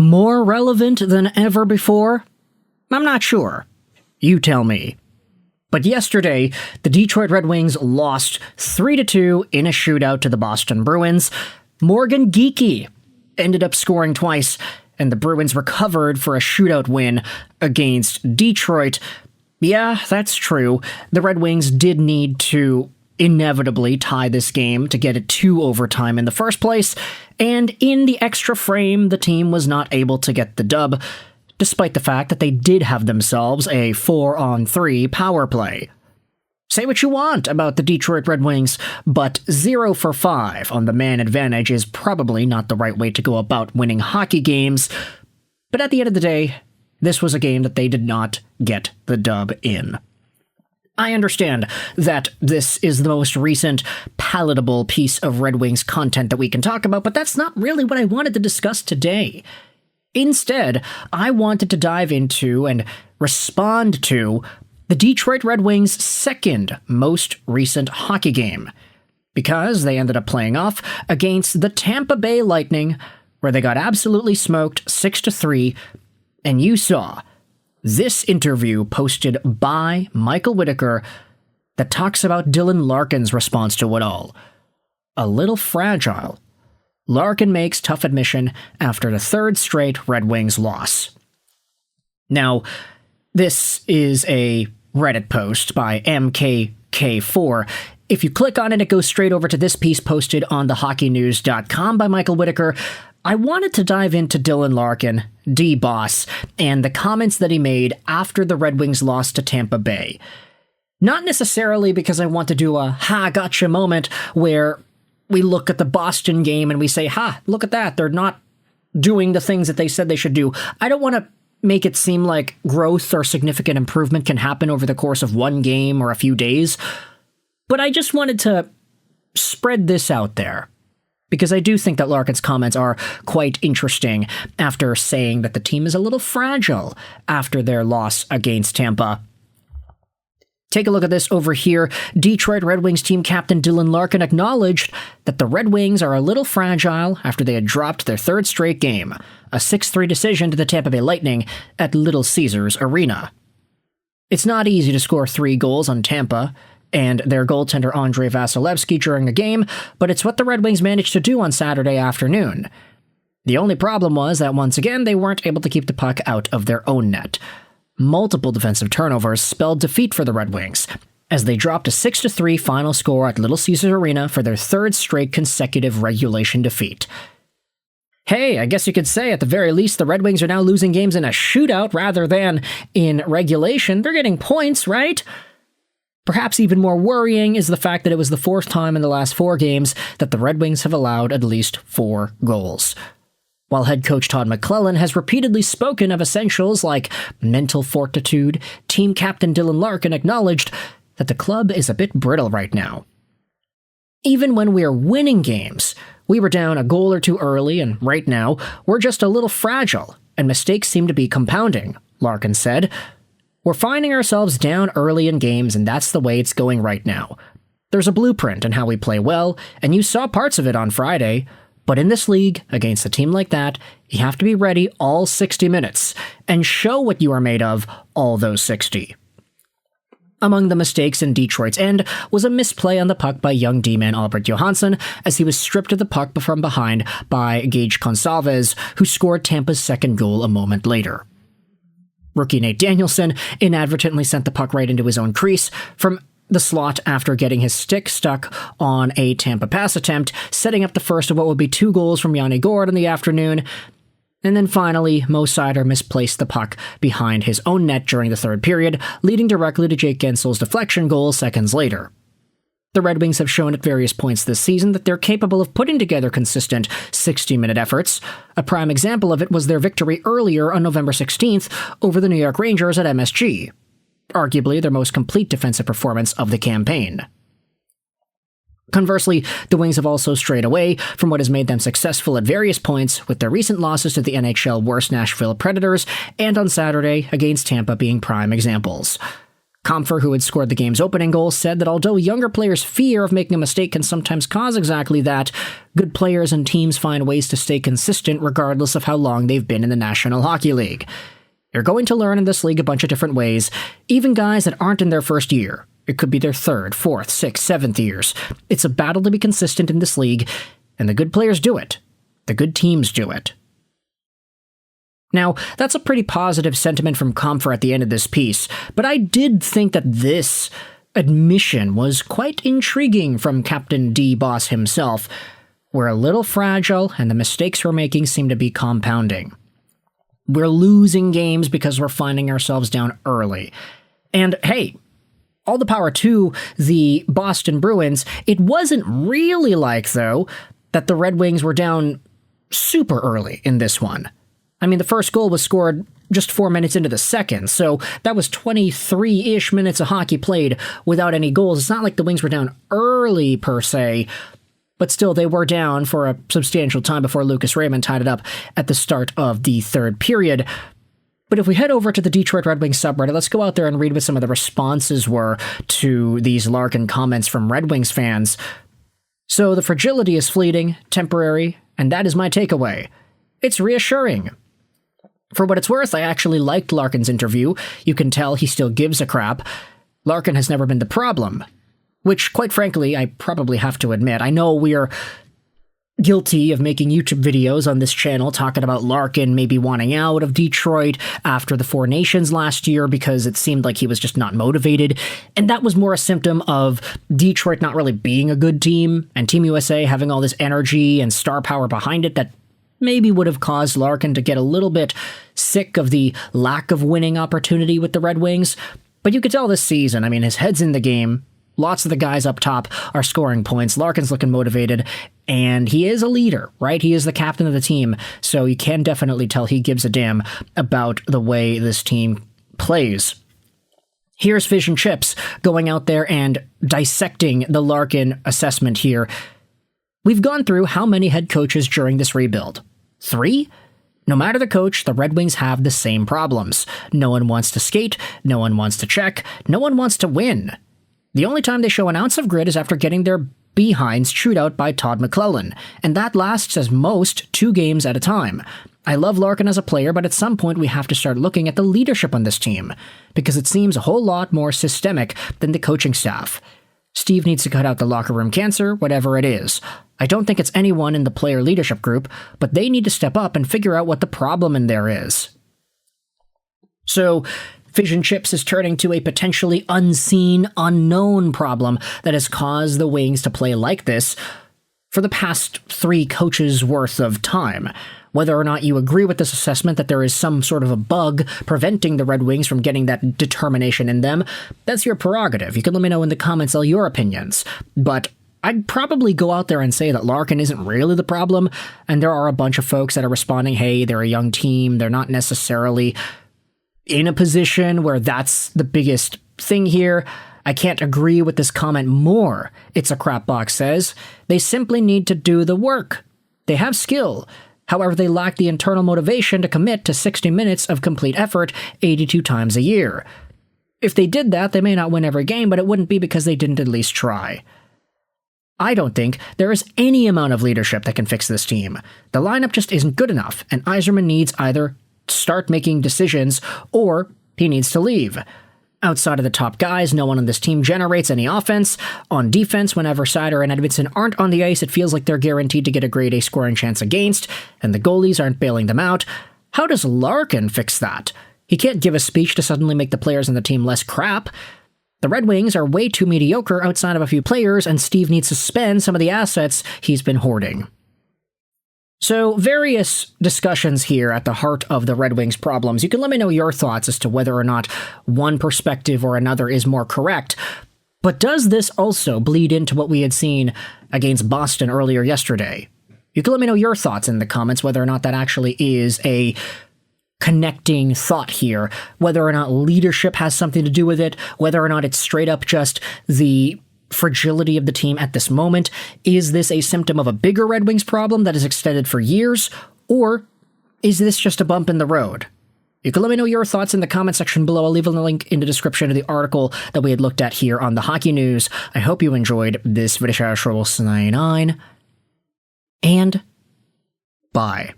More relevant than ever before? I'm not sure. You tell me. But yesterday, the Detroit Red Wings lost 3-2 in a shootout to the Boston Bruins. Morgan Geekie ended up scoring twice, and the Bruins recovered for a shootout win against Detroit. Yeah, that's true. The Red Wings did need to inevitably tie this game to get it to overtime in the first place, and in the extra frame, the team was not able to get the dub, despite the fact that they did have themselves a 4-on-3 power play. Say what you want about the Detroit Red Wings, but 0 for 5 on the man advantage is probably not the right way to go about winning hockey games, but at the end of the day, this was a game that they did not get the dub in. I understand that this is the most recent palatable piece of Red Wings content that we can talk about, but that's not really what I wanted to discuss today. Instead, I wanted to dive into and respond to the Detroit Red Wings' second most recent hockey game, because they ended up playing off against the Tampa Bay Lightning, where they got absolutely smoked 6-3, and you saw this interview posted by Michael Whitaker that talks about Dylan Larkin's response to it all. A little fragile. Larkin makes tough admission after the third straight Red Wings loss. Now, this is a Reddit post by MKK4. If you click on it, it goes straight over to this piece posted on thehockeynews.com by Michael Whitaker. I wanted to dive into Dylan Larkin, D-Boss, and the comments that he made after the Red Wings lost to Tampa Bay. Not necessarily because I want to do a ha gotcha moment where we look at the Boston game and we say, ha, look at that, they're not doing the things that they said they should do. I don't want to make it seem like growth or significant improvement can happen over the course of one game or a few days, but I just wanted to spread this out there, because I do think that Larkin's comments are quite interesting after saying that the team is a little fragile after their loss against Tampa. Take a look at this over here. Detroit Red Wings team captain Dylan Larkin acknowledged that the Red Wings are a little fragile after they had dropped their third straight game, a 6-3 decision to the Tampa Bay Lightning at Little Caesars Arena. It's not easy to score 3 goals on Tampa and their goaltender Andrei Vasilevsky during a game, but it's what the Red Wings managed to do on Saturday afternoon. The only problem was that once again they weren't able to keep the puck out of their own net. Multiple defensive turnovers spelled defeat for the Red Wings, as they dropped a 6-3 final score at Little Caesars Arena for their third straight consecutive regulation defeat. Hey, I guess you could say at the very least the Red Wings are now losing games in a shootout rather than in regulation. They're getting points, right? Perhaps even more worrying is the fact that it was the fourth time in the last 4 games that the Red Wings have allowed at least 4 goals. While head coach Todd McClellan has repeatedly spoken of essentials like mental fortitude, team captain Dylan Larkin acknowledged that the club is a bit brittle right now. Even when we're winning games, we were down a goal or 2 early, and right now, we're just a little fragile, and mistakes seem to be compounding, Larkin said. We're finding ourselves down early in games, and that's the way it's going right now. There's a blueprint in how we play well, and you saw parts of it on Friday. But in this league, against a team like that, you have to be ready all 60 minutes and show what you are made of all those 60. Among the mistakes in Detroit's end was a misplay on the puck by young D-man Albert Johansson as he was stripped of the puck from behind by Gage Gonsalves, who scored Tampa's second goal a moment later. Rookie Nate Danielson inadvertently sent the puck right into his own crease from the slot after getting his stick stuck on a Tampa pass attempt, setting up the first of what would be 2 goals from Yanni Gourde in the afternoon. And then finally, Mo Seider misplaced the puck behind his own net during the third period, leading directly to Jake Gensel's deflection goal seconds later. The Red Wings have shown at various points this season that they're capable of putting together consistent 60-minute efforts. A prime example of it was their victory earlier on November 16th over the New York Rangers at MSG, arguably their most complete defensive performance of the campaign. Conversely, the Wings have also strayed away from what has made them successful at various points, with their recent losses to the NHL worst Nashville Predators and on Saturday against Tampa being prime examples. Comfer, who had scored the game's opening goal, said that although younger players' fear of making a mistake can sometimes cause exactly that, good players and teams find ways to stay consistent regardless of how long they've been in the National Hockey League. You're going to learn in this league a bunch of different ways, even guys that aren't in their first year. It could be their third, fourth, sixth, seventh years. It's a battle to be consistent in this league, and the good players do it. The good teams do it. Now, that's a pretty positive sentiment from Comfer at the end of this piece, but I did think that this admission was quite intriguing from Captain D Boss himself. We're a little fragile, and the mistakes we're making seem to be compounding. We're losing games because we're finding ourselves down early. And hey, all the power to the Boston Bruins. It wasn't really like, though, that the Red Wings were down super early in this one. I mean, the first goal was scored just 4 minutes into the second, so that was 23-ish minutes of hockey played without any goals. It's not like the Wings were down early, per se, but still, they were down for a substantial time before Lucas Raymond tied it up at the start of the third period. But if we head over to the Detroit Red Wings subreddit, let's go out there and read what some of the responses were to these Larkin comments from Red Wings fans. So the fragility is fleeting, temporary, and that is my takeaway. It's reassuring. For what it's worth, I actually liked Larkin's interview. You can tell he still gives a crap. Larkin has never been the problem. Which, quite frankly, I probably have to admit. I know we're guilty of making YouTube videos on this channel talking about Larkin maybe wanting out of Detroit after the Four Nations last year because it seemed like he was just not motivated. And that was more a symptom of Detroit not really being a good team and Team USA having all this energy and star power behind it that maybe would have caused Larkin to get a little bit sick of the lack of winning opportunity with the Red Wings. But you could tell this season, I mean, his head's in the game. Lots of the guys up top are scoring points. Larkin's looking motivated, and he is a leader, right? He is the captain of the team, so you can definitely tell he gives a damn about the way this team plays. Here's Fish and Chips going out there and dissecting the Larkin assessment here. We've gone through how many head coaches during this rebuild? 3? No matter the coach, the Red Wings have the same problems. No one wants to skate, no one wants to check, no one wants to win. The only time they show an ounce of grit is after getting their behinds chewed out by Todd McClellan, and that lasts as most 2 games at a time. I love Larkin as a player, but at some point we have to start looking at the leadership on this team, because it seems a whole lot more systemic than the coaching staff. Steve needs to cut out the locker room cancer, whatever it is. I don't think it's anyone in the player leadership group, but they need to step up and figure out what the problem in there is. So, Fish and Chips is turning to a potentially unseen, unknown problem that has caused the Wings to play like this for the past 3 coaches' worth of time. Whether or not you agree with this assessment that there is some sort of a bug preventing the Red Wings from getting that determination in them, that's your prerogative. You can let me know in the comments all your opinions. But I'd probably go out there and say that Larkin isn't really the problem, and there are a bunch of folks that are responding, hey, they're a young team, they're not necessarily in a position where that's the biggest thing here. I can't agree with this comment more, It's a Crap Box says. They simply need to do the work. They have skill. However, they lack the internal motivation to commit to 60 minutes of complete effort 82 times a year. If they did that, they may not win every game, but it wouldn't be because they didn't at least try. I don't think there is any amount of leadership that can fix this team. The lineup just isn't good enough, and Yzerman needs either to start making decisions or he needs to leave. Outside of the top guys, no one on this team generates any offense. On defense, whenever Seider and Edmondson aren't on the ice, it feels like they're guaranteed to get a grade A scoring chance against, and the goalies aren't bailing them out. How does Larkin fix that? He can't give a speech to suddenly make the players on the team less crap. The Red Wings are way too mediocre outside of a few players, and Steve needs to spend some of the assets he's been hoarding. So, various discussions here at the heart of the Red Wings' problems. You can let me know your thoughts as to whether or not one perspective or another is more correct. But does this also bleed into what we had seen against Boston earlier yesterday? You can let me know your thoughts in the comments, whether or not that actually is a connecting thought here, whether or not leadership has something to do with it, whether or not it's straight up just the fragility of the team at this moment. Is this a symptom of a bigger Red Wings problem that is extended for years, or is this just a bump in the road? You can let me know your thoughts in the comment section below. I'll leave a link in the description of the article that we had looked at here on the Hockey News. I hope you enjoyed this video. And bye.